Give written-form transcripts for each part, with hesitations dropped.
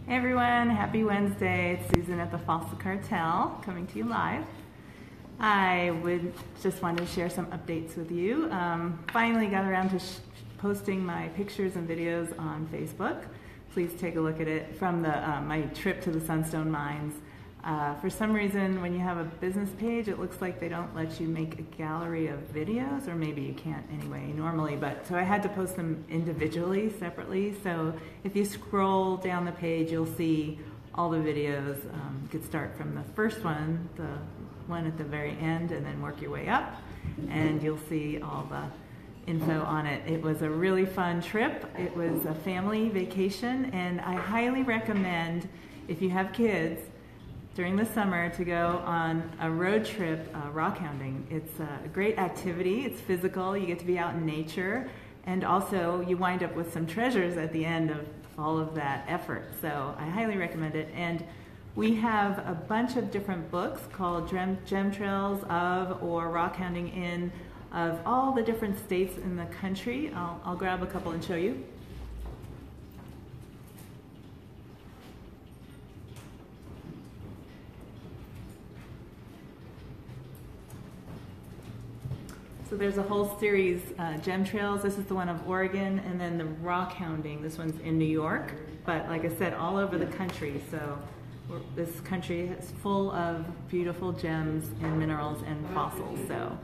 Hey everyone, happy Wednesday. It's Susan at the Fossil Cartel coming to you live. I just wanted to share some updates with you. Finally got around to posting my pictures and videos on Facebook. Please take a look at it from my trip to the Sunstone mines. For some reason, when you have a business page, it looks like they don't let you make a gallery of videos, or maybe you can't anyway normally, so I had to post them individually, separately. So if you scroll down the page, you'll see all the videos. You could start from the first one, the one at the very end, and then work your way up, and you'll see all the info on it. It was a really fun trip. It was a family vacation, and I highly recommend, if you have kids, during the summer to go on a road trip rock hounding. It's a great activity. It's physical. You get to be out in nature, and also you wind up with some treasures at the end of all of that effort. So I highly recommend it. And we have a bunch of different books called Gem Trails of, or Rock Hounding in, of all the different states in the country. I'll grab a couple and show you. So there's a whole series, Gem Trails, this is the one of Oregon, and then the Rock Hounding, this one's in New York, but like I said, all over the country. So this country is full of beautiful gems and minerals and fossils. So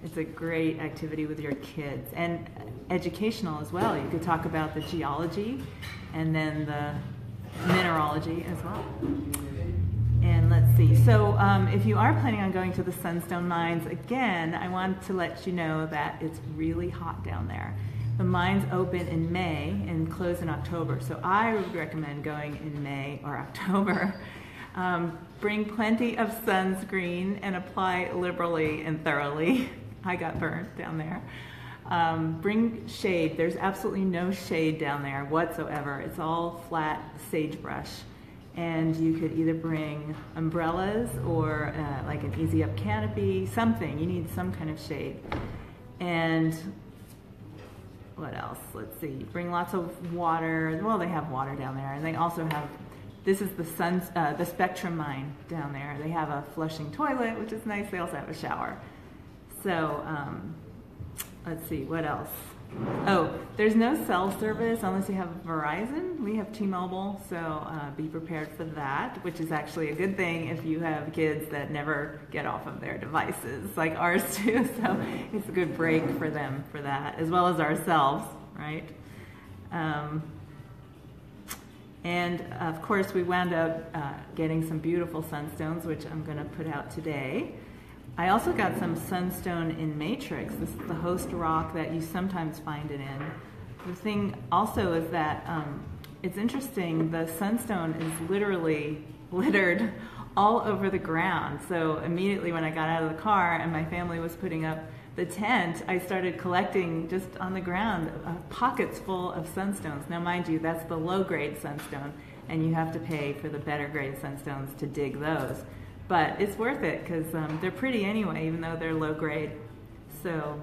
it's a great activity with your kids, and educational as well. You could talk about the geology and then the mineralogy as well. And let's see, so if you are planning on going to the Sunstone mines, again, I want to let you know that it's really hot down there. The mines open in May and close in October, so I would recommend going in May or October. Bring plenty of sunscreen and apply liberally and thoroughly. I got burnt down there. Bring shade. There's absolutely no shade down there whatsoever. It's all flat sagebrush. And you could either bring umbrellas or like an easy up canopy, something. You need some kind of shade. And what else? Let's see. Bring lots of water. Well, they have water down there, and they also have. This is the Spectrum mine down there. They have a flushing toilet, which is nice. They also have a shower. So let's see. What else? Oh, there's no cell service unless you have Verizon. We have T-Mobile, so be prepared for that, which is actually a good thing if you have kids that never get off of their devices, like ours do. So it's a good break for them for that, as well as ourselves, right? And of course, we wound up getting some beautiful sunstones, which I'm going to put out today. I also got some Sunstone in matrix. This is the host rock that you sometimes find it in. The thing also is that it's interesting, the Sunstone is literally littered all over the ground. So immediately when I got out of the car and my family was putting up the tent, I started collecting just on the ground pockets full of sunstones. Now mind you, that's the low grade sunstone, and you have to pay for the better grade sunstones to dig those. But it's worth it because they're pretty anyway, even though they're low grade. So,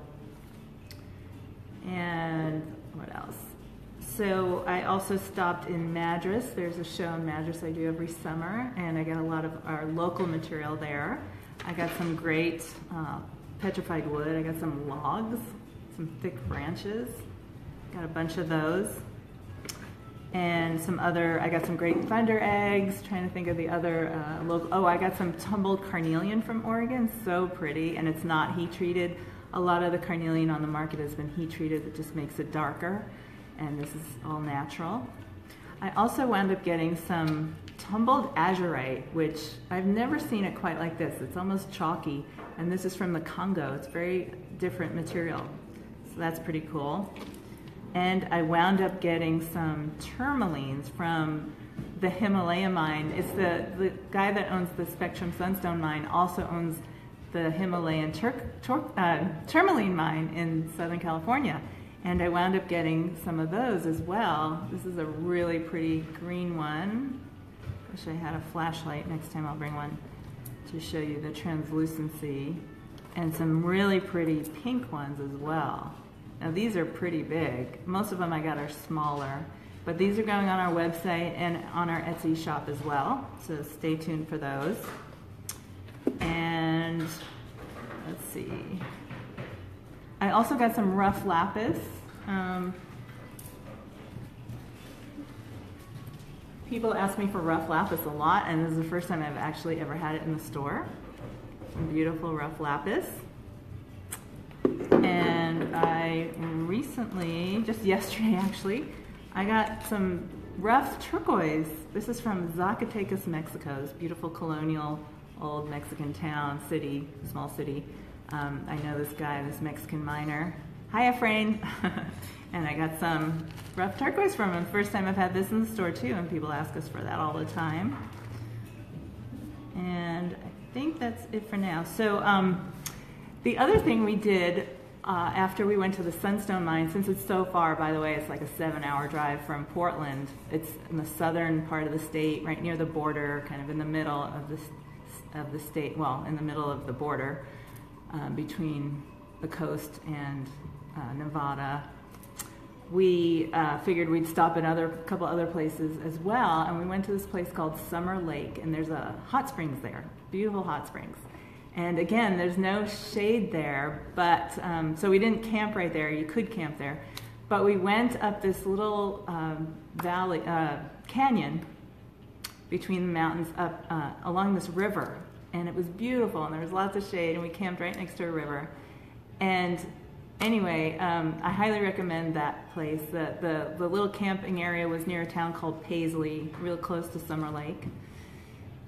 and what else? So I also stopped in Madras. There's a show in Madras I do every summer, and I get a lot of our local material there. I got some great petrified wood. I got some logs, some thick branches. Got a bunch of those. And some other, I got some great thunder eggs, trying to think of the other local, oh, I got some tumbled carnelian from Oregon, so pretty, and it's not heat treated. A lot of the carnelian on the market has been heat treated, it just makes it darker, and this is all natural. I also wound up getting some tumbled azurite, which I've never seen it quite like this. It's almost chalky, and this is from the Congo. It's very different material, so that's pretty cool. And I wound up getting some tourmalines from the Himalaya mine. It's the guy that owns the Spectrum Sunstone mine also owns the Himalayan tourmaline mine in Southern California. And I wound up getting some of those as well. This is a really pretty green one. Wish I had a flashlight. Next time I'll bring one to show you the translucency. And some really pretty pink ones as well. Now these are pretty big. Most of them I got are smaller. But these are going on our website and on our Etsy shop as well, so stay tuned for those. And let's see. I also got some rough lapis. People ask me for rough lapis a lot, and this is the first time I've actually ever had it in the store. Some beautiful rough lapis. And I recently, just yesterday actually, I got some rough turquoise. This is from Zacatecas, Mexico, this beautiful colonial old Mexican town, city, small city. I know this guy, this Mexican miner. Hi, Efrain. And I got some rough turquoise from him. First time I've had this in the store too, and people ask us for that all the time. And I think that's it for now. So the other thing we did after we went to the Sunstone mine, since it's so far, by the way, it's like a 7-hour drive from Portland. It's in the southern part of the state, right near the border, kind of in the middle of the state, well, in the middle of the border between the coast and Nevada. We figured we'd stop in a couple other places as well, and we went to this place called Summer Lake, and there's a hot springs there, beautiful hot springs. And again, there's no shade there, but so we didn't camp right there. You could camp there, but we went up this little valley, canyon between the mountains up along this river, and it was beautiful, and there was lots of shade, and we camped right next to a river. And anyway, I highly recommend that place. The little camping area was near a town called Paisley, real close to Summer Lake.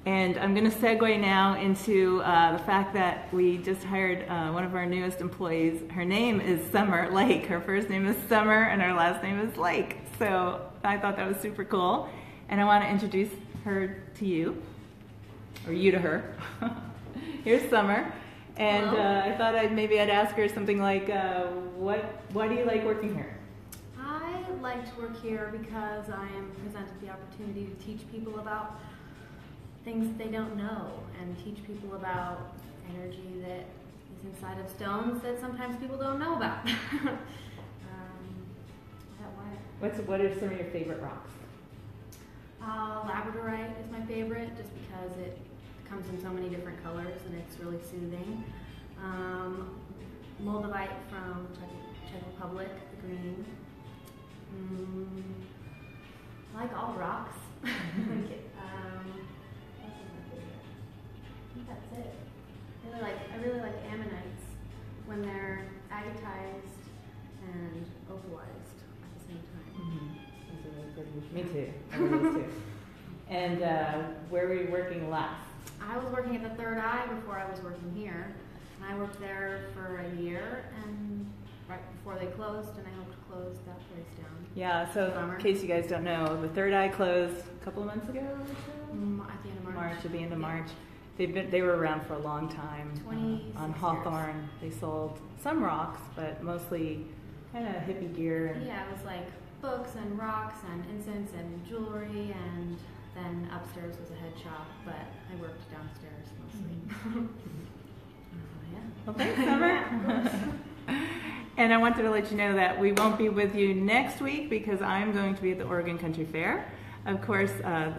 And I'm going to segue now into the fact that we just hired one of our newest employees. Her name is Summer Lake. Her first name is Summer, and her last name is Lake. So I thought that was super cool. And I want to introduce her to you, or you to her. Here's Summer. And I thought maybe I'd ask her something like, why do you like working here? I like to work here because I am presented the opportunity to teach people about things that they don't know, and teach people about energy that is inside of stones that sometimes people don't know about. What are some of your favorite rocks? Labradorite is my favorite, just because it comes in so many different colors and it's really soothing. Moldavite from Czech Republic, the green. I like all rocks. I think that's it. I really like ammonites when they're agatized and opalized at the same time. Mm-hmm. Me too. I love those too. And where were you working last? I was working at the Third Eye before I was working here. And I worked there for a year, and right before they closed, and I helped close that place down. Yeah, so in case you guys don't know, the Third Eye closed a couple of months ago or so? At the end of March. At the end of March. They were around for a long time. 26 on Hawthorne. They sold some rocks, but mostly kind of hippie gear. Yeah, it was like books and rocks and incense and jewelry, and then upstairs was a head shop, but I worked downstairs mostly. Yeah. Well, thanks, Summer. And I wanted to let you know that we won't be with you next week because I'm going to be at the Oregon Country Fair. Of course, the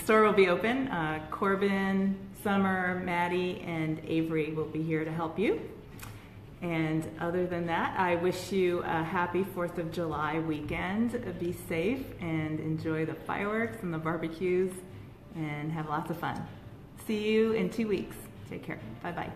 store will be open. Corbin, Summer, Maddie, and Avery will be here to help you. And other than that, I wish you a happy 4th of July weekend. Be safe and enjoy the fireworks and the barbecues and have lots of fun. See you in 2 weeks. Take care. Bye-bye.